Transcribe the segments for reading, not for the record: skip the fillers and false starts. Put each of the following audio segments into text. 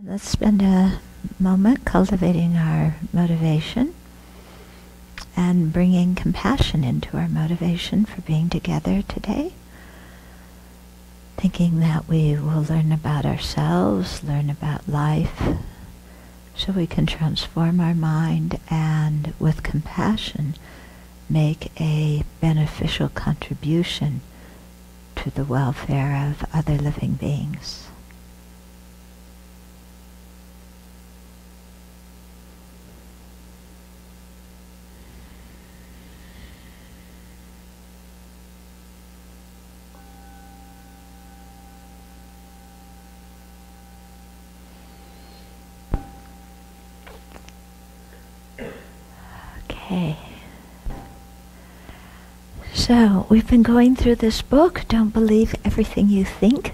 Let's spend a moment cultivating our motivation and bringing compassion into our motivation for being together today. Thinking that we will learn about ourselves, learn about life, so we can transform our mind and with compassion make a beneficial contribution to the welfare of other living beings. Okay. So, we've been going through this book, Don't Believe Everything You Think,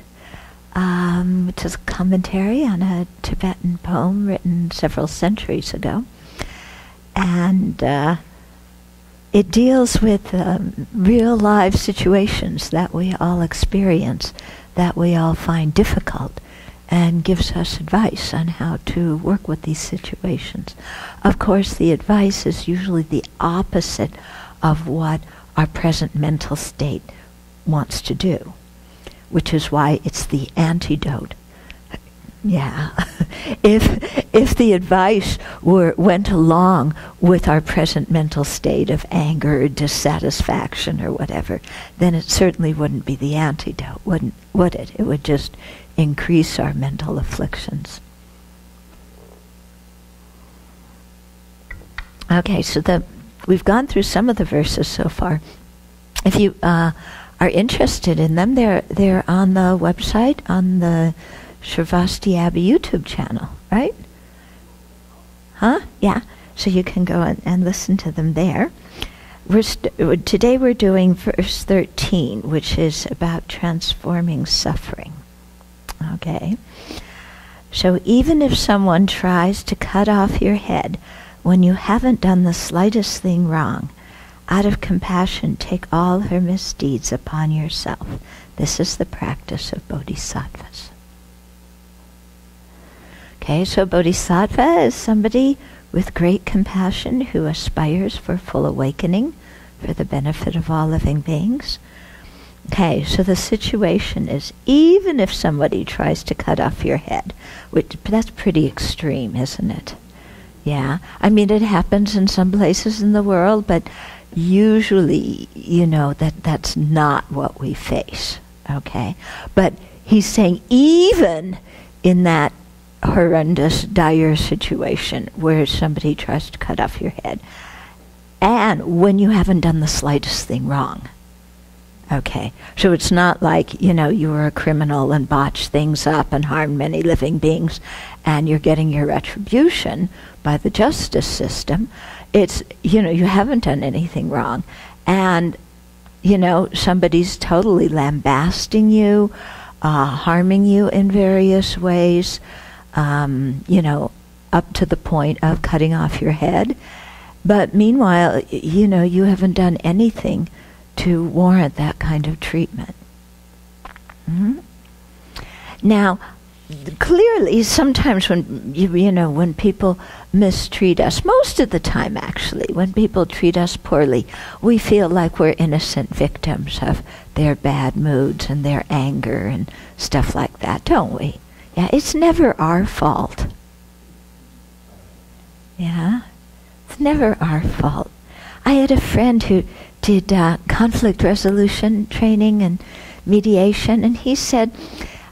which is a commentary on a Tibetan poem written several centuries ago. And it deals with real life situations that we all experience, that we all find difficult, and gives us advice on how to work with these situations. Of course, the advice is usually the opposite of what our present mental state wants to do, which is why it's the antidote. Yeah. If the advice went along with our present mental state of anger, dissatisfaction, or whatever, then it certainly wouldn't be the antidote, would it? It would just increase our mental afflictions. Okay, so we've gone through some of the verses so far. If you are interested in them, they're on the website, on the Shrivasti Abbey YouTube channel, right? Huh? Yeah. So you can go and listen to them there. Today we're doing verse 13, which is about transforming suffering. Okay. So even if someone tries to cut off your head when you haven't done the slightest thing wrong, out of compassion take all her misdeeds upon yourself. This is the practice of bodhisattvas. Okay, so bodhisattva is somebody with great compassion who aspires for full awakening for the benefit of all living beings. Okay, so the situation is, even if somebody tries to cut off your head, that's pretty extreme, isn't it? Yeah, I mean, it happens in some places in the world, but usually, that's not what we face, okay? But he's saying even in that horrendous, dire situation where somebody tries to cut off your head, and when you haven't done the slightest thing wrong. Okay, so it's not like, you were a criminal and botched things up and harmed many living beings and you're getting your retribution by the justice system. It's, you haven't done anything wrong. And, somebody's totally lambasting you, harming you in various ways, up to the point of cutting off your head. But meanwhile, you haven't done anything to warrant that kind of treatment. Mm-hmm. Now, clearly, sometimes when when people mistreat us, most of the time actually, when people treat us poorly, we feel like we're innocent victims of their bad moods and their anger and stuff like that, don't we? Yeah, it's never our fault. Yeah, it's never our fault. I had a friend who did conflict resolution training and mediation, and he said,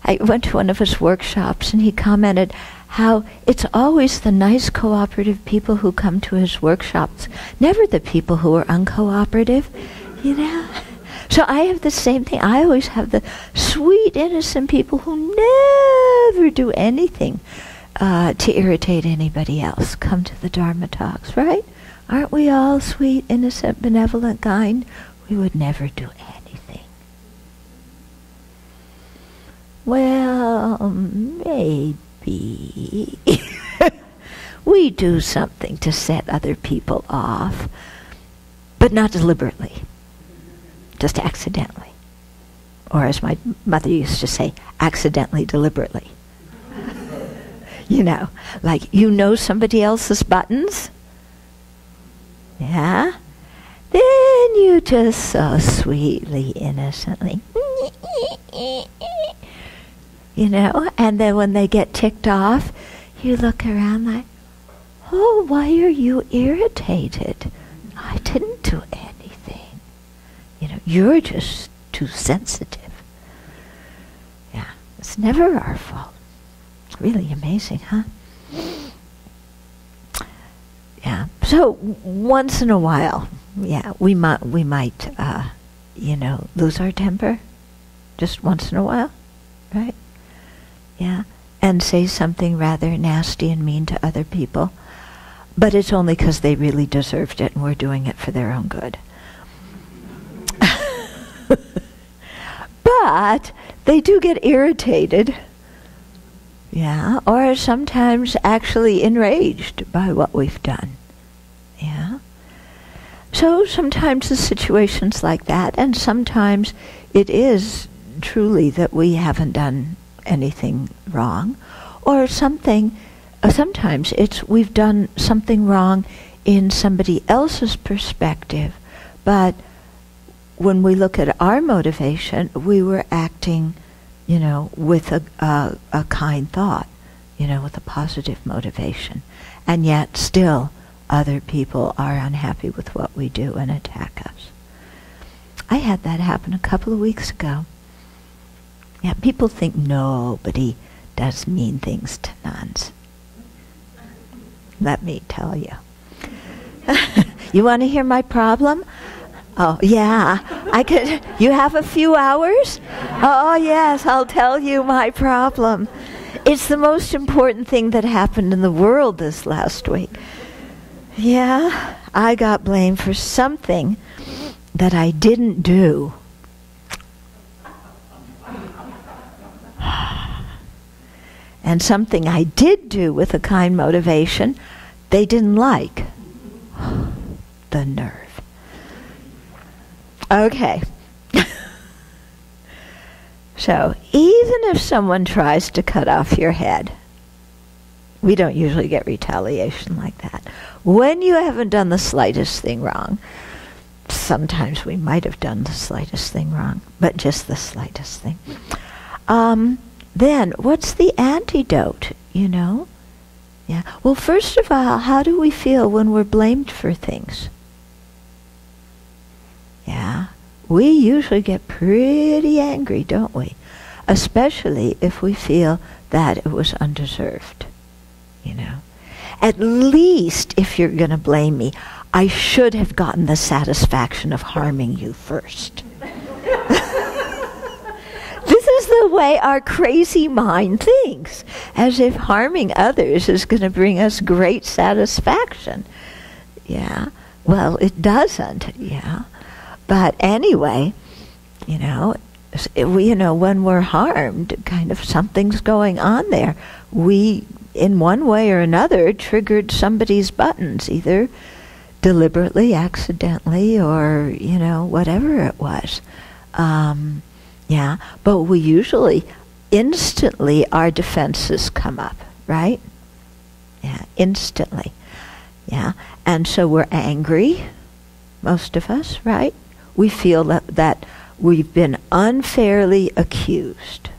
I went to one of his workshops, and he commented how it's always the nice cooperative people who come to his workshops, never the people who are uncooperative, So I have the same thing. I always have the sweet, innocent people who never do anything to irritate anybody else come to the Dharma talks, right? Aren't we all sweet, innocent, benevolent, kind? We would never do anything. Well, maybe we do something to set other people off, but not deliberately, just accidentally. Or as my mother used to say, accidentally, deliberately. You know, like you know somebody else's buttons? Yeah? Then you just so sweetly, innocently, you know, and then when they get ticked off, you look around like, oh, why are you irritated? I didn't do anything. You know, you're just too sensitive. Yeah, it's never our fault. It's really amazing, huh? Yeah. So once in a while, yeah, we might, you know, lose our temper, just once in a while, right? Yeah, and say something rather nasty and mean to other people, but it's only because they really deserved it, and we're doing it for their own good. But they do get irritated. Yeah, or sometimes actually enraged by what we've done. Yeah. So sometimes the situation's like that, and sometimes it is truly that we haven't done anything wrong, or something, sometimes it's we've done something wrong in somebody else's perspective, but when we look at our motivation, we were acting, you know, with a kind thought, you know, with a positive motivation. And yet still other people are unhappy with what we do and attack us. I had that happen a couple of weeks ago. Yeah, people think nobody does mean things to nuns. Let me tell you. You want to hear my problem? Oh, yeah. I could. You have a few hours? Oh, yes, I'll tell you my problem. It's the most important thing that happened in the world this last week. Yeah, I got blamed for something that I didn't do. And something I did do with a kind motivation, they didn't like. The nerve. Okay. So, even if someone tries to cut off your head, we don't usually get retaliation like that. When you haven't done the slightest thing wrong, sometimes we might have done the slightest thing wrong, but just the slightest thing. Then, what's the antidote, you know? Yeah. Well, first of all, how do we feel when we're blamed for things? Yeah. We usually get pretty angry, don't we? Especially if we feel that it was undeserved, you know. At least, if you're going to blame me, I should have gotten the satisfaction of harming you first. This is the way our crazy mind thinks, as if harming others is going to bring us great satisfaction. Yeah. Well, it doesn't, yeah. But anyway, you know, when we're harmed, kind of something's going on there. We, in one way or another, triggered somebody's buttons, either deliberately, accidentally, or, you know, whatever it was. Yeah, but we usually, instantly, our defenses come up, right? Yeah, instantly. Yeah, and so we're angry, most of us, right? We feel that we've been unfairly accused.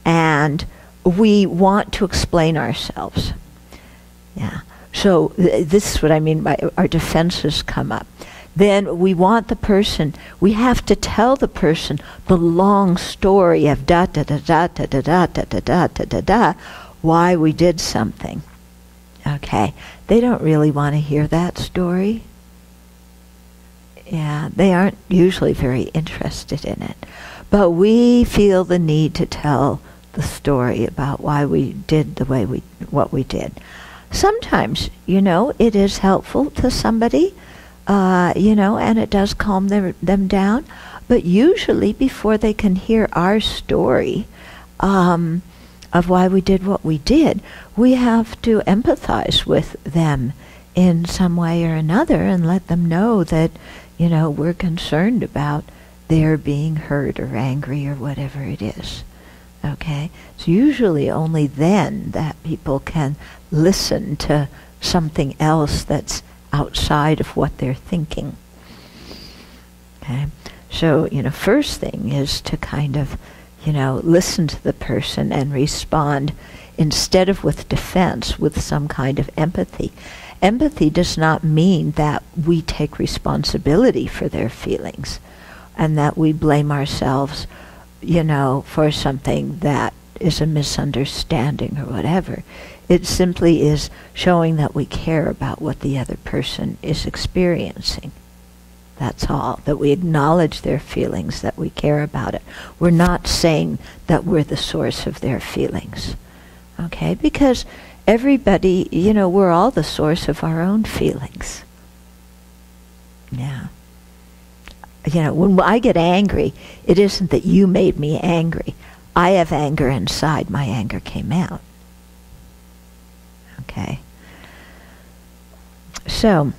And we want to explain ourselves. Yeah. So this is what I mean by our defenses come up. Then we want the person, we have to tell the person the long story of da da da da da da da da da da da da da why we did something. Okay. They don't really want to hear that story. Yeah, they aren't usually very interested in it. But we feel the need to tell the story about why we did the way what we did. Sometimes, you know, it is helpful to somebody, you know, and it does calm them down. But usually before they can hear our story of why we did what we did, we have to empathize with them in some way or another and let them know that, you know, we're concerned about their being hurt or angry or whatever it is. Okay? It's usually only then that people can listen to something else that's outside of what they're thinking. Okay? So, first thing is to kind of, listen to the person and respond instead of with defense, with some kind of empathy. Empathy does not mean that we take responsibility for their feelings and that we blame ourselves, for something that is a misunderstanding or whatever. It simply is showing that we care about what the other person is experiencing. That's all. That we acknowledge their feelings, that we care about it. We're not saying that we're the source of their feelings. Okay? Because everybody, we're all the source of our own feelings. Yeah. When I get angry, it isn't that you made me angry. I have anger inside. My anger came out. Okay? So,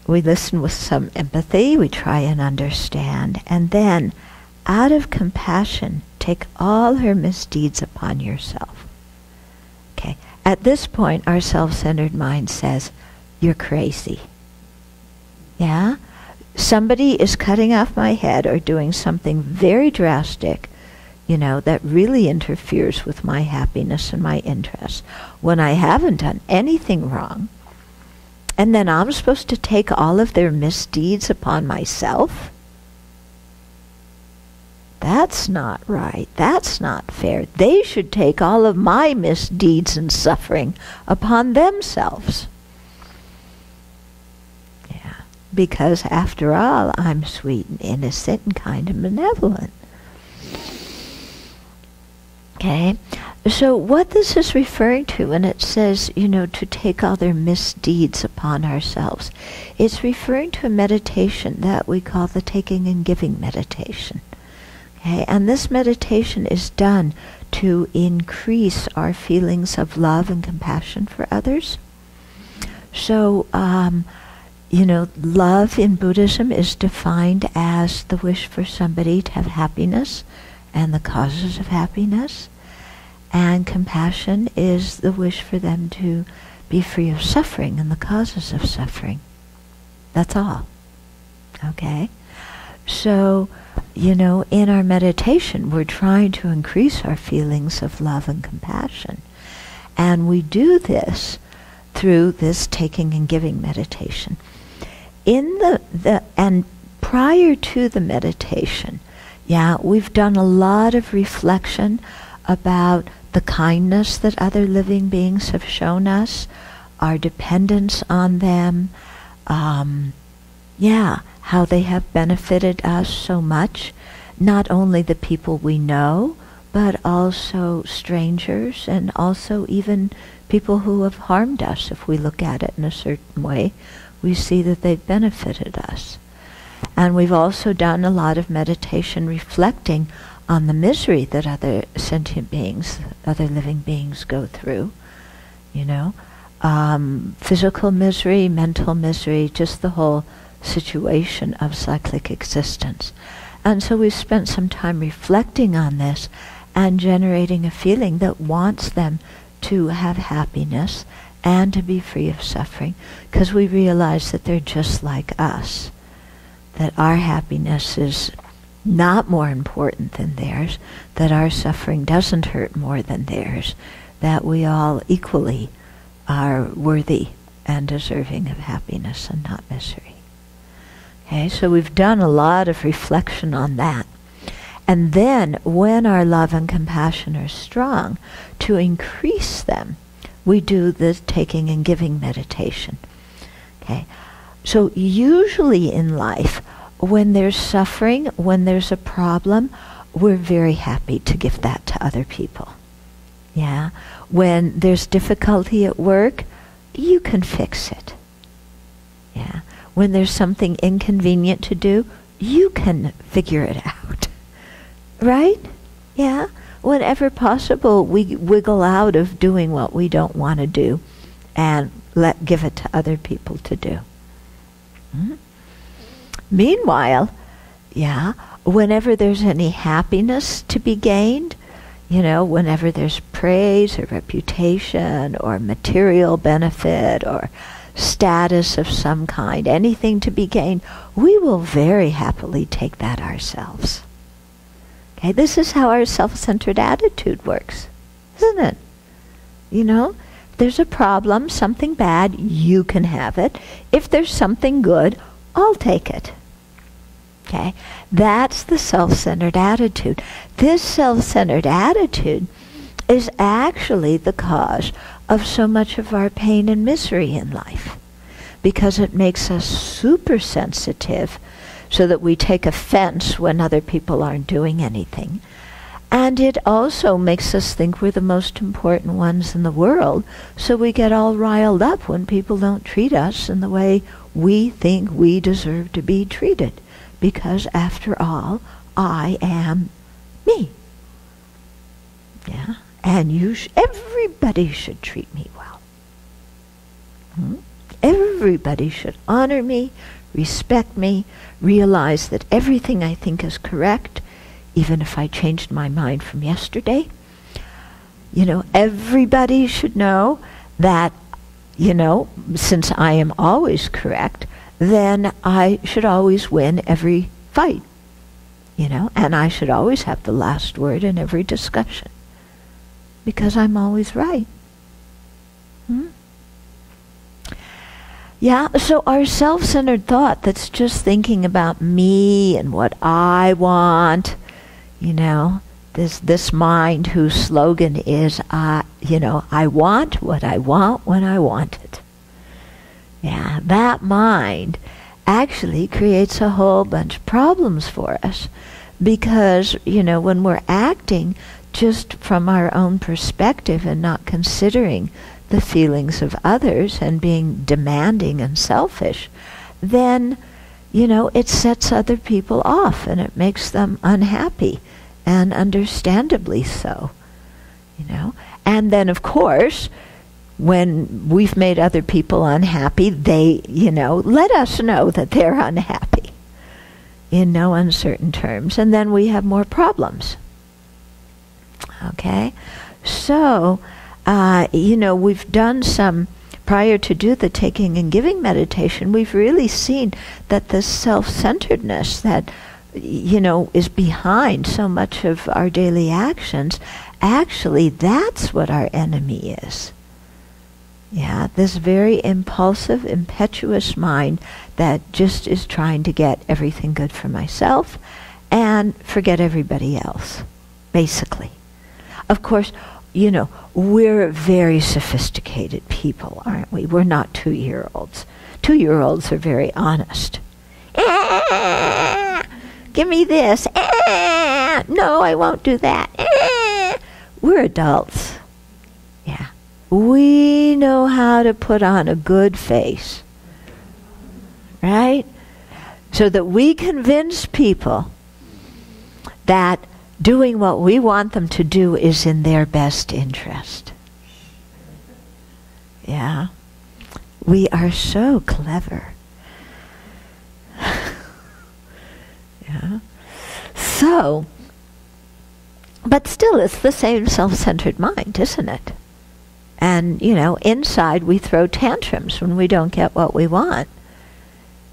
we listen with some empathy, we try and understand, and then, out of compassion, take all her misdeeds upon yourself. Okay? At this point, our self-centered mind says, you're crazy. Yeah? Somebody is cutting off my head or doing something very drastic, that really interferes with my happiness and my interests, when I haven't done anything wrong. And then I'm supposed to take all of their misdeeds upon myself? That's not right. That's not fair. They should take all of my misdeeds and suffering upon themselves. Yeah. Because after all, I'm sweet and innocent and kind and benevolent. Okay? So what this is referring to when it says, to take all their misdeeds upon ourselves, it's referring to a meditation that we call the taking and giving meditation. Okay? And this meditation is done to increase our feelings of love and compassion for others. So, love in Buddhism is defined as the wish for somebody to have happiness and the causes of happiness. And compassion is the wish for them to be free of suffering and the causes of suffering. That's all. Okay? So, in our meditation, we're trying to increase our feelings of love and compassion. And we do this through this taking and giving meditation. And prior to the meditation, we've done a lot of reflection about the kindness that other living beings have shown us, our dependence on them, how they have benefited us so much, not only the people we know, but also strangers, and also even people who have harmed us. If we look at it in a certain way, we see that they've benefited us. And we've also done a lot of meditation reflecting on the misery that other sentient beings, other living beings go through, physical misery, mental misery, just the whole situation of cyclic existence. And so we've spent some time reflecting on this and generating a feeling that wants them to have happiness and to be free of suffering, because we realize that they're just like us, that our happiness is not more important than theirs, that our suffering doesn't hurt more than theirs, that we all equally are worthy and deserving of happiness and not misery. Okay, so we've done a lot of reflection on that. And then, when our love and compassion are strong, to increase them, we do the taking and giving meditation. Okay, so usually in life, when there's suffering, when there's a problem, we're very happy to give that to other people. Yeah? When there's difficulty at work, you can fix it. Yeah? When there's something inconvenient to do, you can figure it out. Right? Yeah? Whenever possible, we wiggle out of doing what we don't want to do and give it to other people to do. Hmm? Meanwhile, whenever there's any happiness to be gained, whenever there's praise or reputation or material benefit or status of some kind, anything to be gained, we will very happily take that ourselves. Okay, this is how our self-centered attitude works, isn't it? There's a problem, something bad, you can have it. If there's something good, I'll take it. Okay, that's the self-centered attitude. This self-centered attitude is actually the cause of so much of our pain and misery in life, because it makes us super sensitive so that we take offense when other people aren't doing anything. And it also makes us think we're the most important ones in the world, so we get all riled up when people don't treat us in the way we think we deserve to be treated. Because after all, I am me. Yeah, and everybody should treat me well. Everybody should honor me, respect me, realize that everything I think is correct, even if I changed my mind from yesterday. Everybody should know that, since I am always correct, then I should always win every fight, and I should always have the last word in every discussion, because I'm always right. Yeah, so our self-centered thought that's just thinking about me and what I want, this mind whose slogan is, I want what I want when I want it. Yeah, that mind actually creates a whole bunch of problems for us, because, when we're acting just from our own perspective and not considering the feelings of others and being demanding and selfish, then, it sets other people off and it makes them unhappy, and understandably so, And then, of course, when we've made other people unhappy, they, let us know that they're unhappy in no uncertain terms, and then we have more problems. Okay? So, we've done some, prior to do the taking and giving meditation, we've really seen that this self-centeredness that, is behind so much of our daily actions, actually that's what our enemy is. Yeah, this very impulsive, impetuous mind that just is trying to get everything good for myself and forget everybody else, basically. Of course, we're very sophisticated people, aren't we? We're not 2-year-olds. 2-year-olds are very honest. Give me this. No, I won't do that. We're adults. Yeah. We know how to put on a good face, right? So that we convince people that doing what we want them to do is in their best interest. Yeah. We are so clever. Yeah. So, but still it's the same self-centered mind, isn't it? And, inside we throw tantrums when we don't get what we want,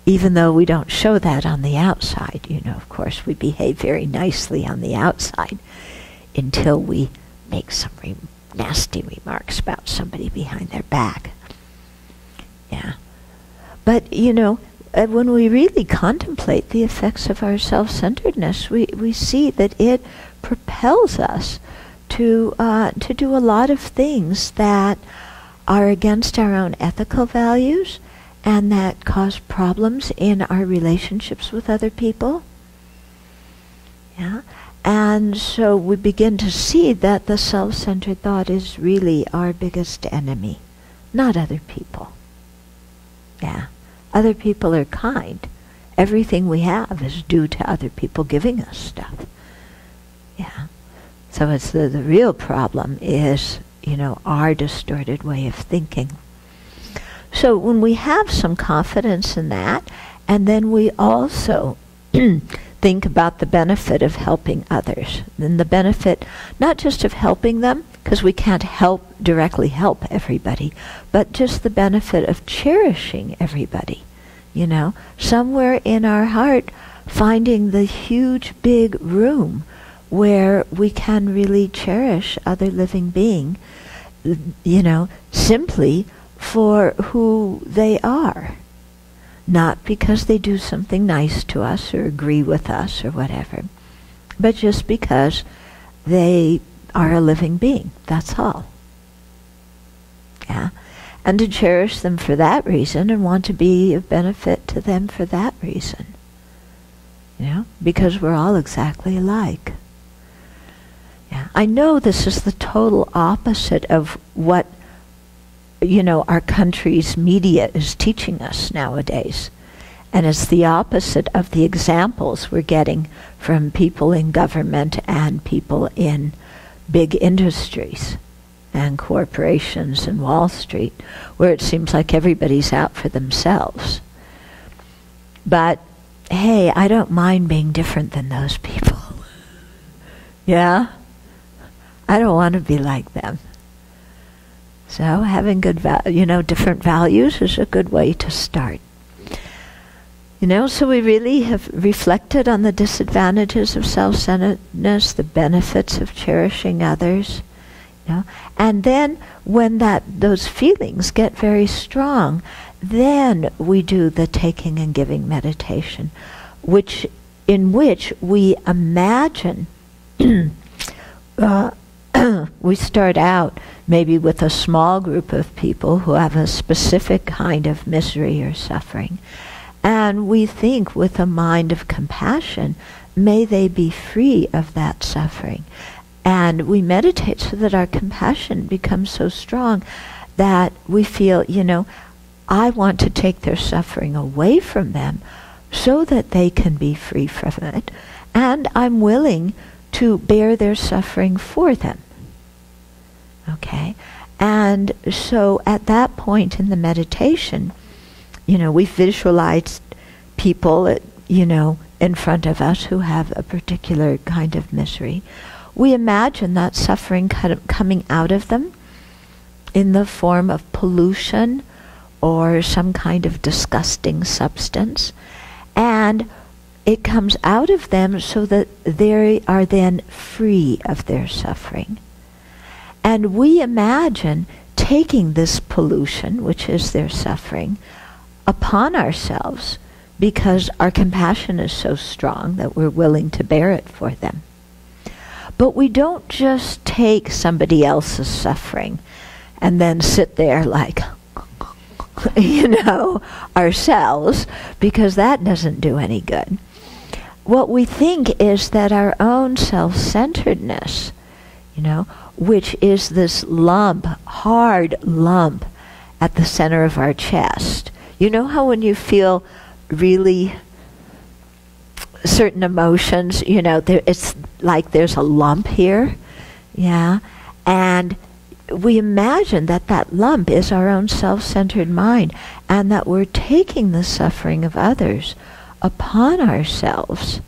even though we don't show that on the outside. Of course, we behave very nicely on the outside until we make some nasty remarks about somebody behind their back. Yeah. But, when we really contemplate the effects of our self-centeredness, we see that it propels us to do a lot of things that are against our own ethical values and that cause problems in our relationships with other people. Yeah? And so we begin to see that the self-centered thought is really our biggest enemy, not other people. Yeah. Other people are kind. Everything we have is due to other people giving us stuff. Yeah. So it's the real problem is, our distorted way of thinking. So when we have some confidence in that, and then we also think about the benefit of helping others. And the benefit not just of helping them, because we can't directly help everybody, but just the benefit of cherishing everybody. You know, somewhere in our heart, finding the huge big room where we can really cherish other living being, you know, simply for who they are. Not because they do something nice to us or agree with us or whatever, but just because they are a living being. That's all. Yeah. And to cherish them for that reason and want to be of benefit to them for that reason. You know, because we're all exactly alike. Yeah. I know this is the total opposite of what, you know, our country's media is teaching us nowadays. And it's the opposite of the examples we're getting from people in government and people in big industries and corporations and Wall Street, where it seems like everybody's out for themselves. But, hey, I don't mind being different than those people. Yeah? I don't want to be like them. So having good, different values is a good way to start. You know, so we really have reflected on the disadvantages of self-centeredness, the benefits of cherishing others. You know? And then when those feelings get very strong, then we do the taking and giving meditation, in which we imagine we start out maybe with a small group of people who have a specific kind of misery or suffering. And we think with a mind of compassion, may they be free of that suffering. And we meditate so that our compassion becomes so strong that we feel, you know, I want to take their suffering away from them so that they can be free from it. And I'm willing to bear their suffering for them. Okay? And so at that point in the meditation, you know, we visualized people, you know, in front of us who have a particular kind of misery. We imagine that suffering kind of coming out of them in the form of pollution or some kind of disgusting substance. And it comes out of them so that they are then free of their suffering. And we imagine taking this pollution, which is their suffering, upon ourselves because our compassion is so strong that we're willing to bear it for them. But we don't just take somebody else's suffering and then sit there like, you know, ourselves, because that doesn't do any good. What we think is that our own self-centeredness, you know, which is this lump, hard lump at the center of our chest. You know how when you feel really certain emotions, you know, it's like there's a lump here, yeah? And we imagine that that lump is our own self-centered mind, and that we're taking the suffering of others upon ourselves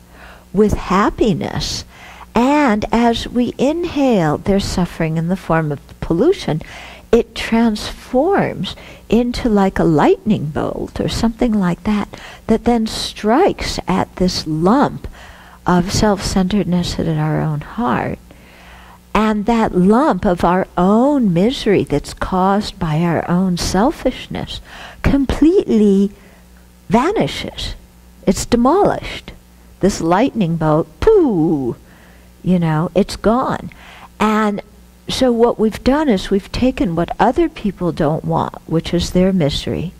with happiness. And as we inhale their suffering in the form of pollution, it transforms into like a lightning bolt or something like that, that then strikes at this lump of self-centeredness in our own heart. And that lump of our own misery that's caused by our own selfishness completely vanishes. It's demolished. This lightning bolt, pooh, you know, it's gone. And so what we've done is we've taken what other people don't want, which is their misery,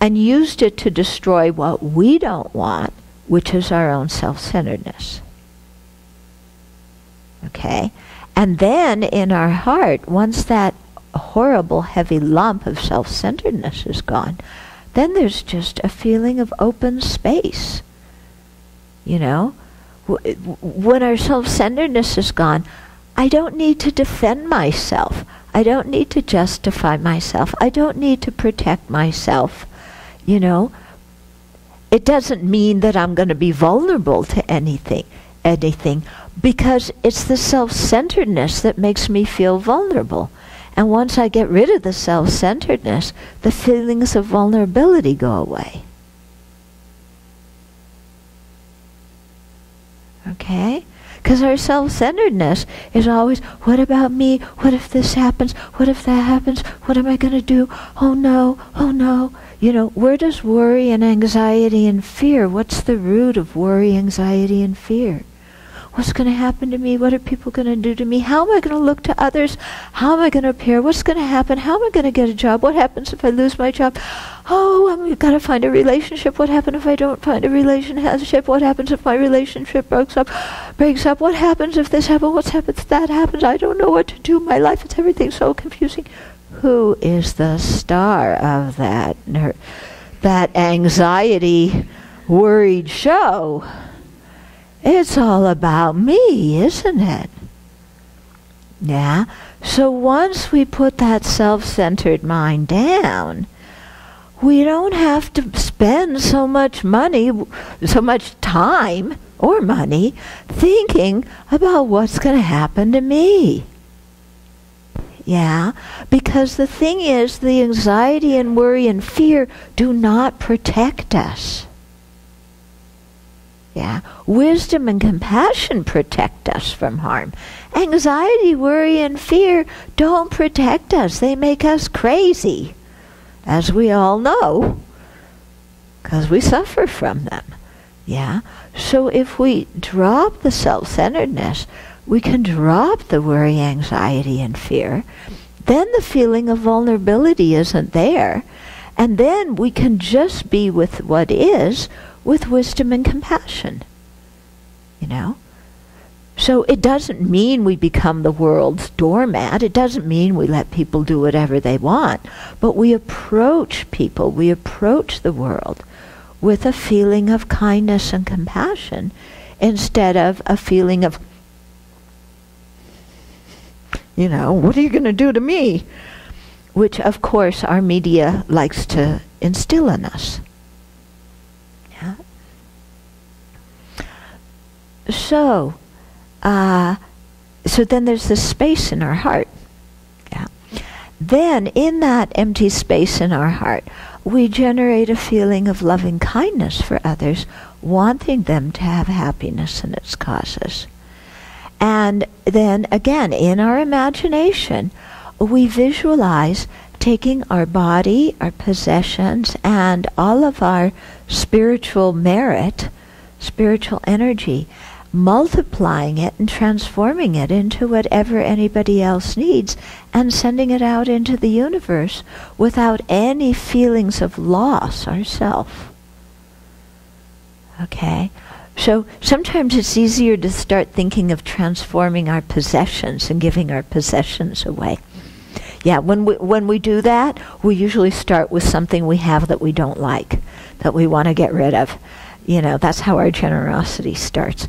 and used it to destroy what we don't want, which is our own self-centeredness. Okay? And then in our heart, once that horrible heavy lump of self-centeredness is gone, then there's just a feeling of open space. You know? When our self-centeredness is gone, I don't need to defend myself. I don't need to justify myself. I don't need to protect myself. You know? it doesn't mean that I'm going to be vulnerable to anything, because it's the self-centeredness that makes me feel vulnerable. And once I get rid of the self-centeredness, the feelings of vulnerability go away. Okay? Because our self-centeredness is always, what about me? What if this happens? What if that happens? What am I going to do? Oh no, oh no. You know, where does worry and anxiety and fear, what's the root of worry, anxiety, and fear? What's going to happen to me? What are people going to do to me? How am I going to look to others? How am I going to appear? What's going to happen? How am I going to get a job? What happens if I lose my job? Oh, I've got to find a relationship. What happens if I don't find a relationship? What happens if my relationship breaks up? What happens if this happens? What happens if that happens? I don't know what to do. My life, it's everything so confusing. Who is the star of that anxiety, worried show? It's all about me, isn't it? Yeah? So once we put that self-centered mind down, we don't have to spend so much money, so much time or money thinking about what's going to happen to me. Yeah? Because the thing is, the anxiety and worry and fear do not protect us. Yeah, wisdom and compassion protect us from harm. Anxiety, worry, and fear don't protect us. They make us crazy, as we all know, because we suffer from them. Yeah, so if we drop the self-centeredness, we can drop the worry, anxiety, and fear. Then the feeling of vulnerability isn't there, and then we can just be with what is, with wisdom and compassion, you know? So it doesn't mean we become the world's doormat. It doesn't mean we let people do whatever they want. But we approach people, we approach the world with a feeling of kindness and compassion instead of a feeling of, you know, what are you going to do to me? Which, of course, our media likes to instill in us. So then there's this space in our heart. Yeah. Then in that empty space in our heart, we generate a feeling of loving kindness for others, wanting them to have happiness in its causes. And then again, in our imagination, we visualize taking our body, our possessions, and all of our spiritual merit, spiritual energy, multiplying it and transforming it into whatever anybody else needs and sending it out into the universe without any feelings of loss ourselves. Okay? So sometimes it's easier to start thinking of transforming our possessions and giving our possessions away. Yeah, when we do that, we usually start with something we have that we don't like, that we want to get rid of. You know, that's how our generosity starts.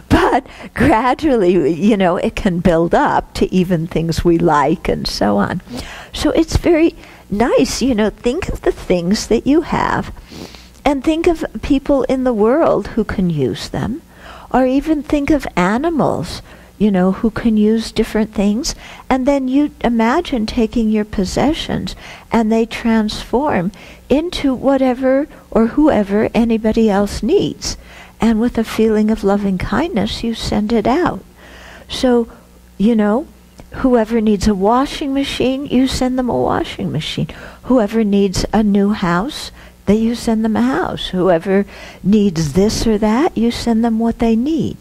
But gradually, you know, it can build up to even things we like and so on. So it's very nice, you know, think of the things that you have and think of people in the world who can use them, or even think of animals, you know, who can use different things, and then you imagine taking your possessions and they transform into whatever or whoever anybody else needs. And with a feeling of loving kindness, you send it out. So, you know, whoever needs a washing machine, you send them a washing machine. Whoever needs a new house, that you send them a house. Whoever needs this or that, you send them what they need,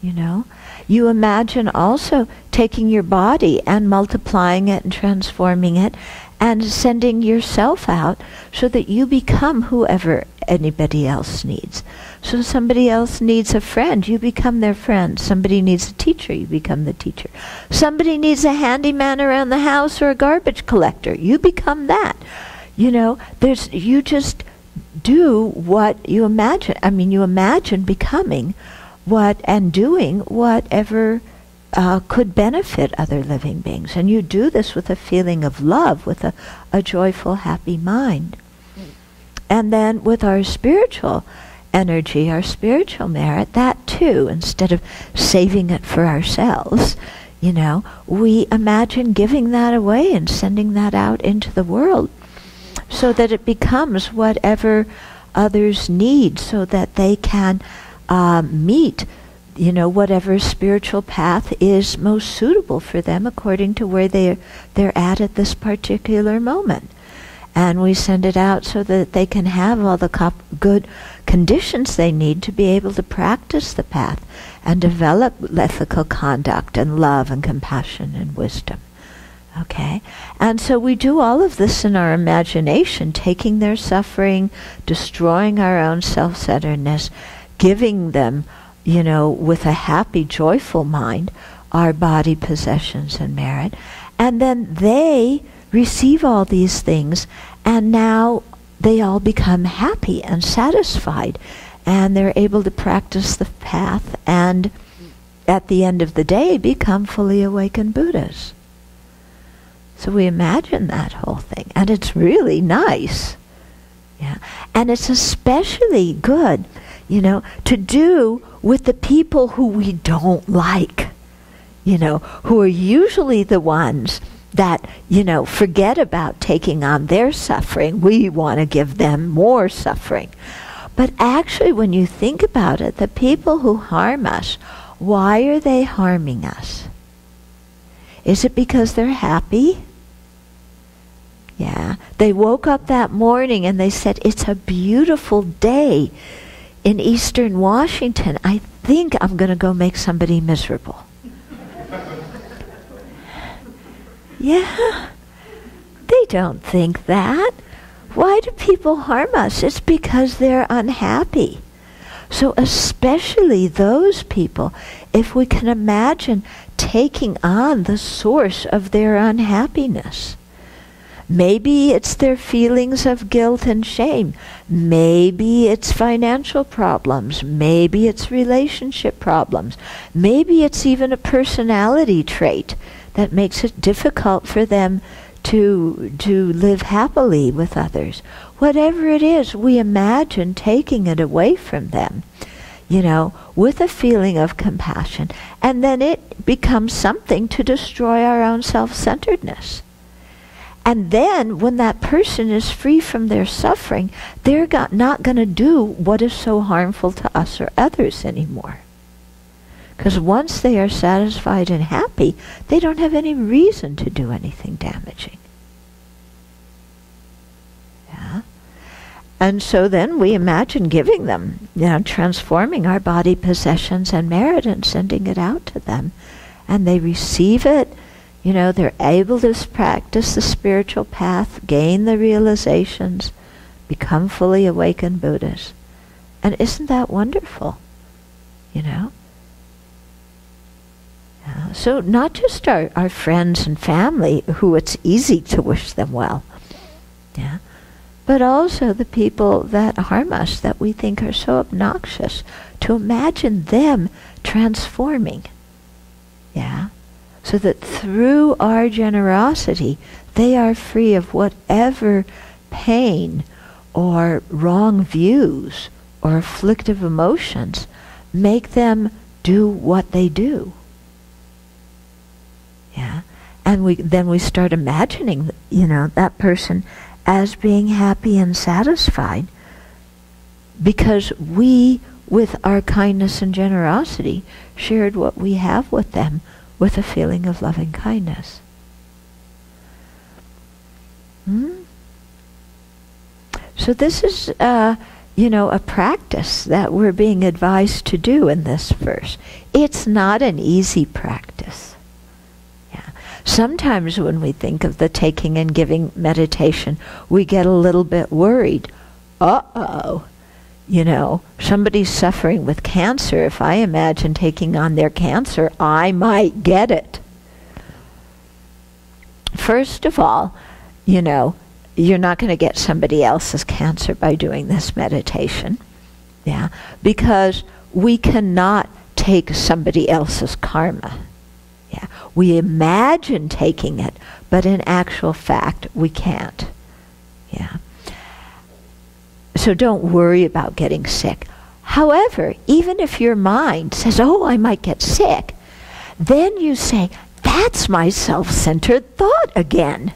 you know. You imagine also taking your body and multiplying it and transforming it and sending yourself out so that you become whoever anybody else needs. So somebody else needs a friend, you become their friend. Somebody needs a teacher, you become the teacher. Somebody needs a handyman around the house or a garbage collector, you become that. You know, you just do what you imagine. I mean, you imagine becoming what and doing whatever could benefit other living beings. And you do this with a feeling of love, with a joyful, happy mind. And then with our spiritual energy, our spiritual merit, that too, instead of saving it for ourselves, we imagine giving that away and sending that out into the world so that it becomes whatever others need, so that they can meet whatever spiritual path is most suitable for them according to where they're at this particular moment. And we send it out so that they can have all the good conditions they need to be able to practice the path and develop ethical conduct and love and compassion and wisdom. Okay? And so we do all of this in our imagination, taking their suffering, destroying our own self-centeredness, giving them, with a happy, joyful mind, our body, possessions, and merit. And then they receive all these things, and now they all become happy and satisfied, and they're able to practice the path, and at the end of the day become fully awakened Buddhas. So we imagine that whole thing, and it's really nice. Yeah. And it's especially good, to do with the people who we don't like, who are usually the ones that, forget about taking on their suffering. We want to give them more suffering. But actually, when you think about it, the people who harm us, why are they harming us? Is it because they're happy? Yeah. They woke up that morning and they said, it's a beautiful day in Eastern Washington. I think I'm going to go make somebody miserable. Yeah. They don't think that. Why do people harm us? It's because they're unhappy. So especially those people, if we can imagine taking on the source of their unhappiness. Maybe it's their feelings of guilt and shame. Maybe it's financial problems. Maybe it's relationship problems. Maybe it's even a personality trait that makes it difficult for them to live happily with others. Whatever it is, we imagine taking it away from them, with a feeling of compassion. And then it becomes something to destroy our own self-centeredness. And then, when that person is free from their suffering, they're not going to do what is so harmful to us or others anymore. Because once they are satisfied and happy, they don't have any reason to do anything damaging. Yeah? And so then we imagine giving them, transforming our body, possessions, and merit and sending it out to them. And they receive it. They're able to practice the spiritual path, gain the realizations, become fully awakened Buddhas. And isn't that wonderful? So not just our friends and family, who it's easy to wish them well, but also the people that harm us, that we think are so obnoxious, to imagine them transforming. So that through our generosity, they are free of whatever pain or wrong views or afflictive emotions make them do what they do. And then we start imagining, that person as being happy and satisfied, because we, with our kindness and generosity, shared what we have with them with a feeling of loving kindness. So this is, a practice that we're being advised to do in this verse. It's not an easy practice. Sometimes when we think of the taking and giving meditation, we get a little bit worried. Somebody's suffering with cancer. If I imagine taking on their cancer, I might get it. First of all, you're not going to get somebody else's cancer by doing this meditation. Because we cannot take somebody else's karma. We imagine taking it, but in actual fact, we can't. So don't worry about getting sick. However, even if your mind says, oh, I might get sick, then you say, that's my self-centered thought again.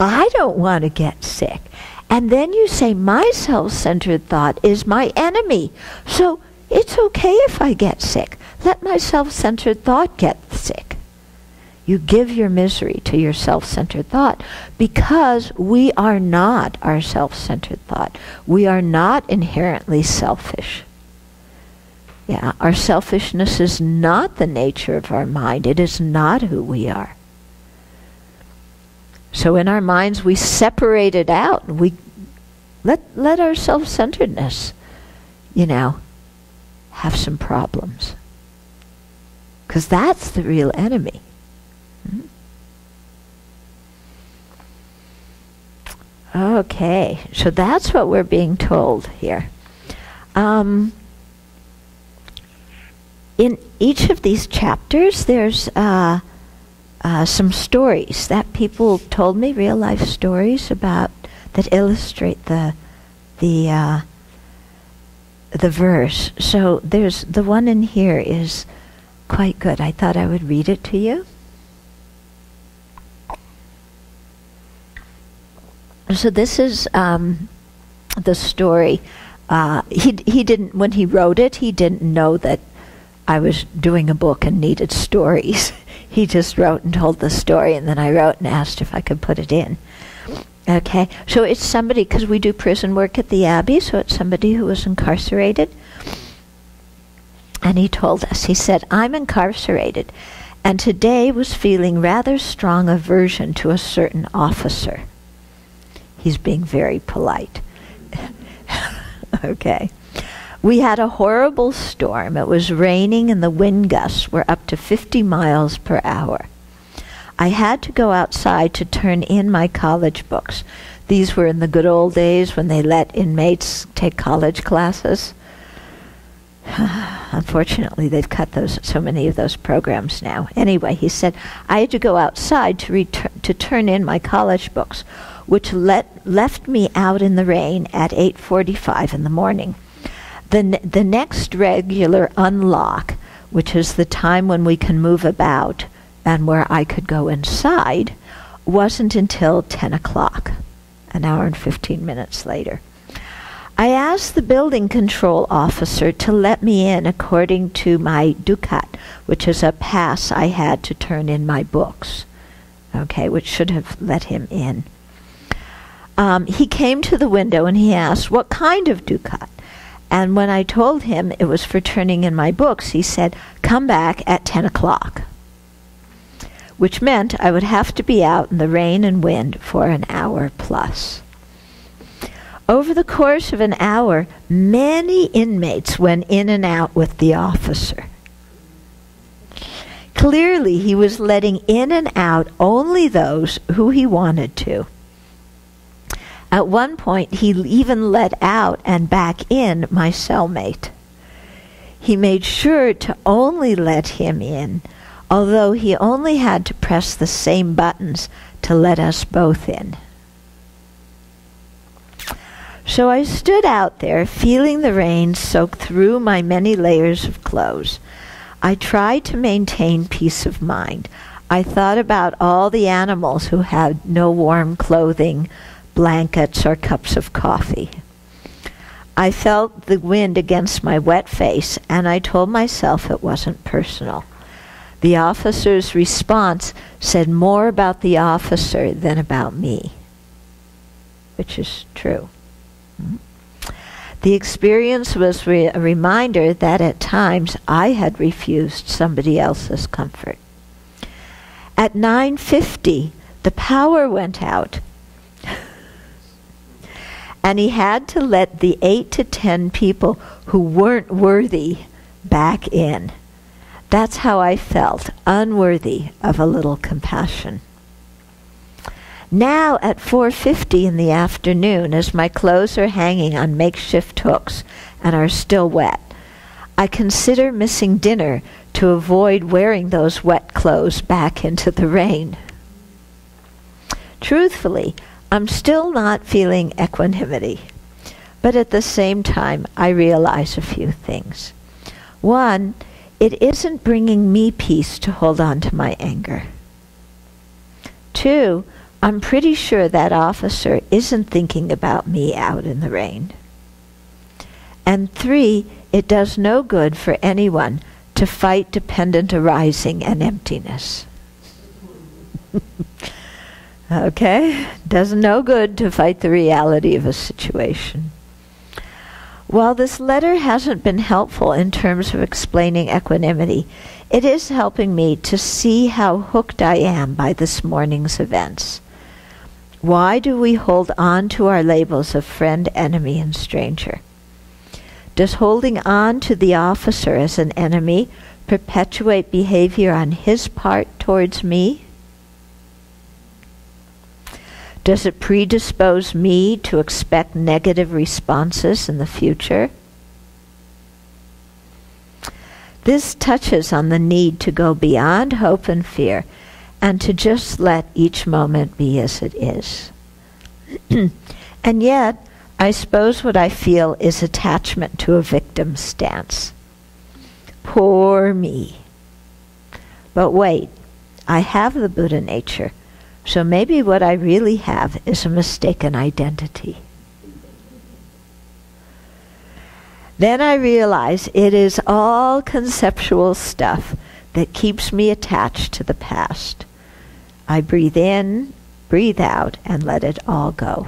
I don't want to get sick. And then you say, my self-centered thought is my enemy. So it's okay if I get sick. Let my self-centered thought get sick. You give your misery to your self-centered thought because we are not our self-centered thought. We are not inherently selfish. Yeah, our selfishness is not the nature of our mind. It is not who we are. So in our minds we separate it out. We let our self-centeredness, have some problems. Because that's the real enemy. Okay, so that's what we're being told here. In each of these chapters, there's some stories that people told me, real life stories about that illustrate the verse. So there's the one in here is quite good. I thought I would read it to you. So this is the story. He didn't, when he wrote it, he didn't know that I was doing a book and needed stories. He just wrote and told the story, and then I wrote and asked if I could put it in. Okay, so it's somebody, because we do prison work at the Abbey, so it's somebody who was incarcerated. And he told us, he said, I'm incarcerated, and today was feeling rather strong aversion to a certain officer. He's being very polite. Okay. We had a horrible storm. It was raining and the wind gusts were up to 50 miles per hour. I had to go outside to turn in my college books. These were in the good old days when they let inmates take college classes. Unfortunately, they've cut so many of those programs now. Anyway, he said, I had to go outside to turn in my college books, which left me out in the rain at 8:45 in the morning. The next regular unlock, which is the time when we can move about and where I could go inside, wasn't until 10 o'clock, an hour and 15 minutes later. I asked the building control officer to let me in according to my ducat, which is a pass I had to turn in my books, okay, which should have let him in. He came to the window and he asked, what kind of ducat? And when I told him it was for turning in my books, he said, come back at 10 o'clock, which meant I would have to be out in the rain and wind for an hour plus. Over the course of an hour, many inmates went in and out with the officer. Clearly, he was letting in and out only those who he wanted to. At one point, he even let out and back in my cellmate. He made sure to only let him in, although he only had to press the same buttons to let us both in. So I stood out there, feeling the rain soak through my many layers of clothes. I tried to maintain peace of mind. I thought about all the animals who had no warm clothing, blankets, or cups of coffee. I felt the wind against my wet face, and I told myself it wasn't personal. The officer's response said more about the officer than about me, which is true. The experience was a reminder that at times I had refused somebody else's comfort. At 9:50, the power went out, and he had to let the 8 to 10 people who weren't worthy back in. That's how I felt, unworthy of a little compassion. Now at 4:50 in the afternoon, as my clothes are hanging on makeshift hooks and are still wet, I consider missing dinner to avoid wearing those wet clothes back into the rain. Truthfully, I'm still not feeling equanimity. But at the same time, I realize a few things. One, it isn't bringing me peace to hold on to my anger. Two, I'm pretty sure that officer isn't thinking about me out in the rain. And three, it does no good for anyone to fight dependent arising and emptiness. Okay? Does no good to fight the reality of a situation. While this letter hasn't been helpful in terms of explaining equanimity, it is helping me to see how hooked I am by this morning's events. Why do we hold on to our labels of friend, enemy, and stranger? Does holding on to the officer as an enemy perpetuate behavior on his part towards me? Does it predispose me to expect negative responses in the future? This touches on the need to go beyond hope and fear and to just let each moment be as it is. And yet, I suppose what I feel is attachment to a victim stance. Poor me. But wait, I have the Buddha nature. So maybe what I really have is a mistaken identity. Then I realize it is all conceptual stuff that keeps me attached to the past. I breathe in, breathe out, and let it all go.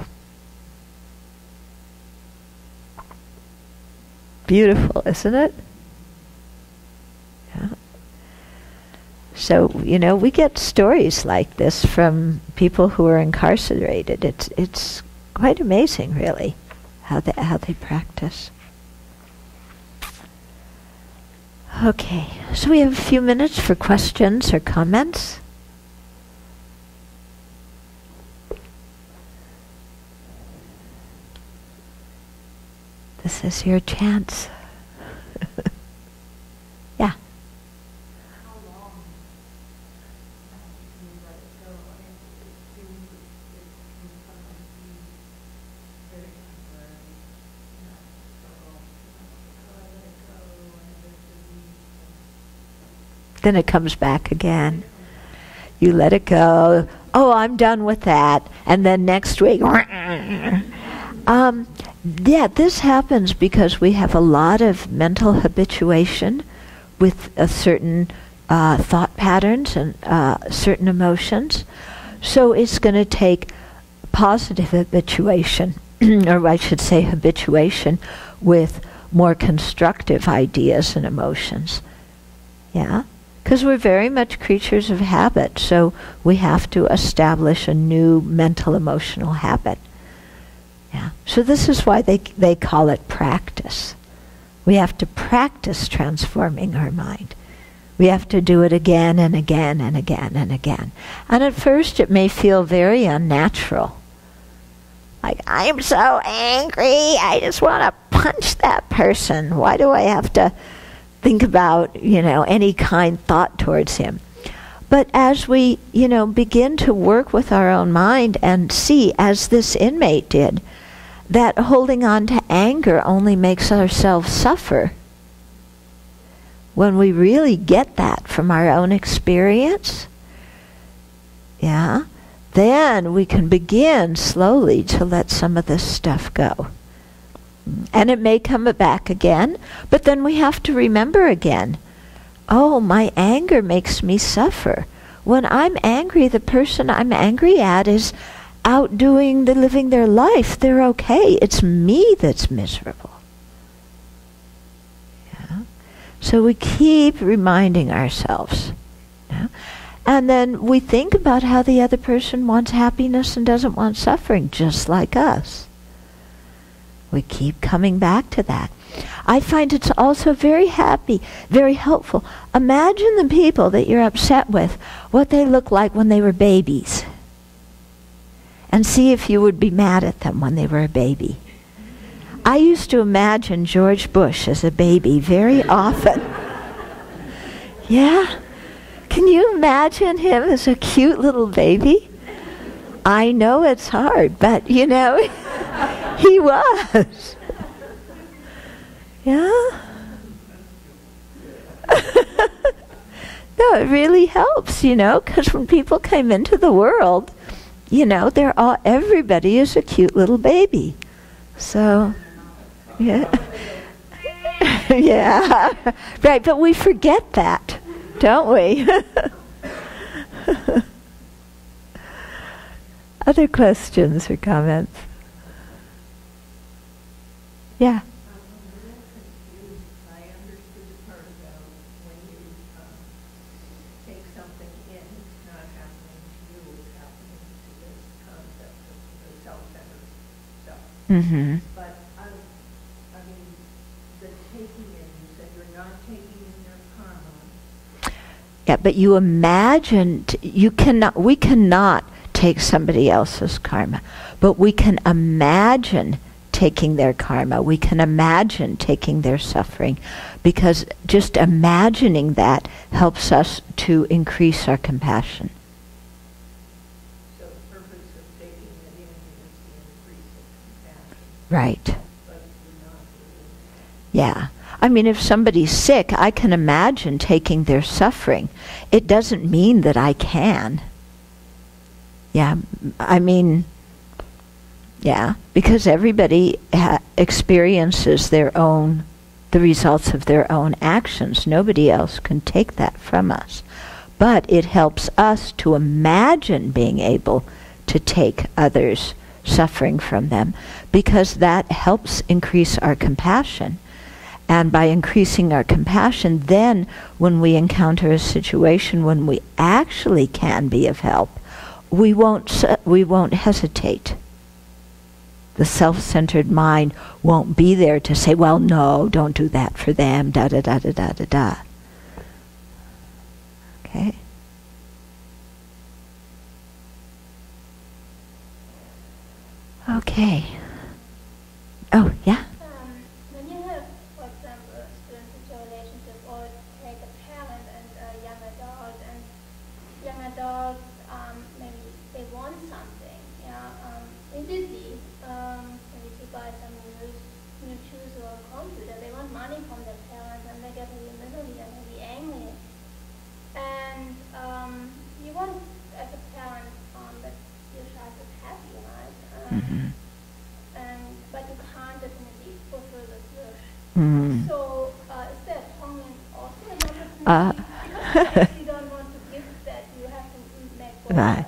Beautiful, isn't it? Yeah. So, we get stories like this from people who are incarcerated. It's quite amazing, really, how they practice. Okay, so we have a few minutes for questions or comments. This is your chance. Yeah. Then it comes back again. You let it go. Oh, I'm done with that. And then next week, yeah, this happens because we have a lot of mental habituation with a certain thought patterns and certain emotions. So it's going to take positive habituation, or I should say habituation, with more constructive ideas and emotions. Yeah? Because we're very much creatures of habit, so we have to establish a new mental emotional habit. Yeah. So this is why they call it practice. We have to practice transforming our mind. We have to do it again and again and again and again. And at first it may feel very unnatural. Like, I am so angry, I just want to punch that person. Why do I have to think about, any kind thought towards him? But as we, begin to work with our own mind and see, as this inmate did, that holding on to anger only makes ourselves suffer. When we really get that from our own experience, yeah, then we can begin slowly to let some of this stuff go. And it may come back again, but then we have to remember again, oh, my anger makes me suffer. When I'm angry, the person I'm angry at is living their life. They're okay. It's me that's miserable. Yeah? So we keep reminding ourselves. Yeah? And then we think about how the other person wants happiness and doesn't want suffering, just like us. We keep coming back to that. I find it's also very helpful. Imagine the people that you're upset with, what they look like when they were babies. And see if you would be mad at them when they were a baby. I used to imagine George Bush as a baby very often. Yeah? Can you imagine him as a cute little baby? I know it's hard, but he was. Yeah? No, it really helps, because when people came into the world, everybody is a cute little baby. So, yeah. Yeah. Right, but we forget that, don't we? Other questions or comments? Yeah. Mm-hmm. But I mean, the taking in, you said you're not taking in their karma. Yeah, but you imagine, we cannot take somebody else's karma, but we can imagine taking their karma. We can imagine taking their suffering, because just imagining that helps us to increase our compassion. Right. Yeah. I mean, if somebody's sick, I can imagine taking their suffering. It doesn't mean that I can. Yeah. I mean, yeah, because everybody experiences the results of their own actions. Nobody else can take that from us. But it helps us to imagine being able to take others' suffering from them, because that helps increase our compassion. And by increasing our compassion, then when we encounter a situation when we actually can be of help, we won't hesitate. The self-centered mind won't be there to say, well, no, don't do that for them, da-da-da-da-da-da-da. Okay? Okay. Oh, yeah? When you have, for example, students into a relationship, or take a parent and a young adult, and young adults, maybe they want something, immediately, maybe to buy some new shoes or a computer, they want money from their parents, and they get really miserly and really angry. And you want, as a parent, that your child is happy, right? Mm-hmm. But you can't definitely fulfill this wish. Mm-hmm. So is there atonement also an opportunity? If you don't want to give that, you have to make what. Right.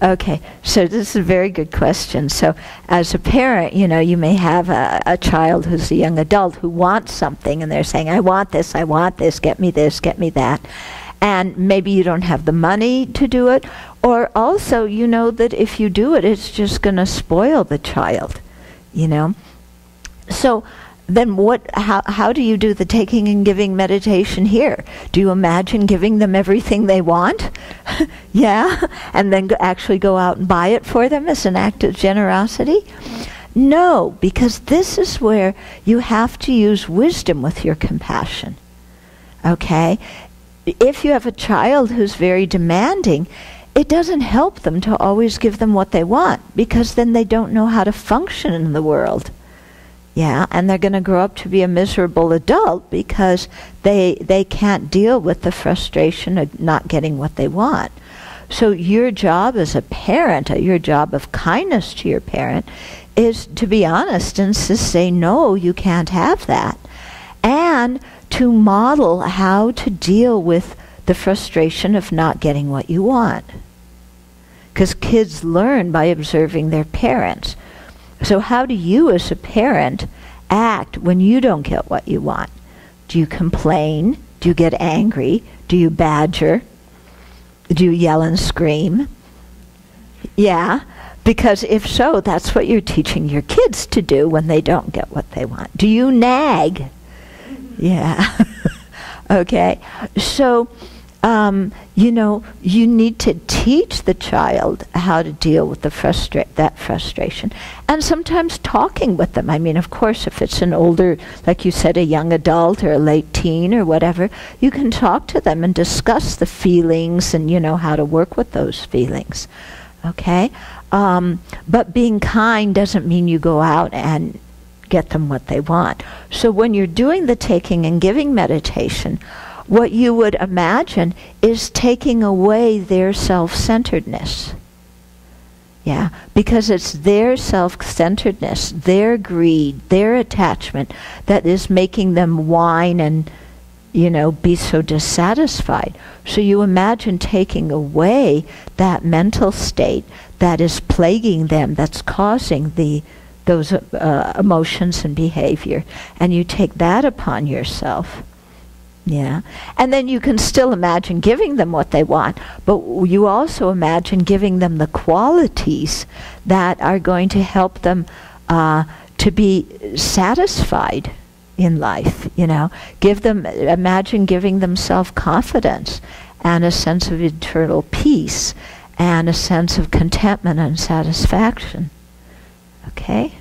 Okay. So this is a very good question. So as a parent, you may have a child who's a young adult who wants something, and they're saying, I want this, get me this, get me that. And maybe you don't have the money to do it, or also you know that if you do it, it's just going to spoil the child, So then how do you do the taking and giving meditation here? Do you imagine giving them everything they want? Yeah? And then actually go out and buy it for them as an act of generosity? No, because this is where you have to use wisdom with your compassion. Okay? If you have a child who's very demanding, it doesn't help them to always give them what they want, because then they don't know how to function in the world. Yeah, and they're going to grow up to be a miserable adult because they can't deal with the frustration of not getting what they want. So your job as a parent, your job of kindness to your parent, is to be honest and to say, no, you can't have that. And to model how to deal with the frustration of not getting what you want. Because kids learn by observing their parents. So how do you as a parent act when you don't get what you want? Do you complain? Do you get angry? Do you badger? Do you yell and scream? Yeah, because if so, that's what you're teaching your kids to do when they don't get what they want. Do you nag? Yeah. Okay. So, you need to teach the child how to deal with that frustration. And sometimes talking with them. I mean, of course, if it's an older, like you said, a young adult or a late teen or whatever, you can talk to them and discuss the feelings and, how to work with those feelings. Okay? But being kind doesn't mean you go out and get them what they want. So when you're doing the taking and giving meditation, what you would imagine is taking away their self-centeredness. Yeah, because it's their self-centeredness, their greed, their attachment that is making them whine and, be so dissatisfied. So you imagine taking away that mental state that is plaguing them, that's causing those emotions and behavior, and you take that upon yourself. Yeah. And then you can still imagine giving them what they want, but you also imagine giving them the qualities that are going to help them to be satisfied in life, imagine giving them self-confidence and a sense of internal peace and a sense of contentment and satisfaction. Okay?